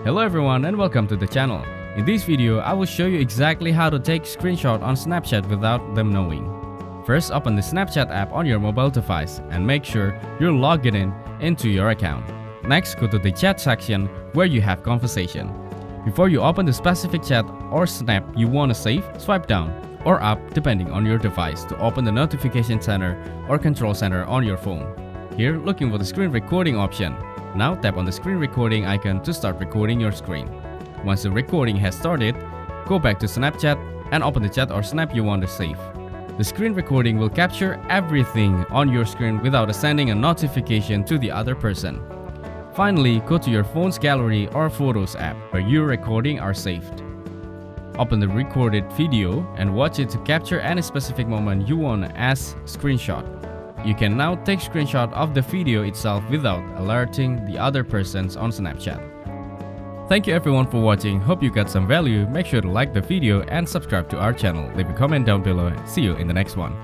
Hello everyone and welcome to the channel. In this video, I will show you exactly how to take screenshot on Snapchat without them knowing. First, open the Snapchat app on your mobile device and make sure you're logged into your account. Next, go to the chat section where you have conversation. Before you open the specific chat or snap you want to save, swipe down or up depending on your device to open the notification center or control center on your phone. Here, looking for the screen recording option. Now tap on the screen recording icon to start recording your screen. Once the recording has started, go back to Snapchat and open the chat or snap you want to save. The screen recording will capture everything on your screen without sending a notification to the other person. Finally, go to your phone's gallery or photos app where your recording are saved. Open the recorded video and watch it to capture any specific moment you want as screenshot. You can now take screenshot of the video itself without alerting the other persons on Snapchat. Thank you everyone for watching. Hope you got some value. Make sure to like the video and subscribe to our channel. Leave a comment down below. See you in the next one.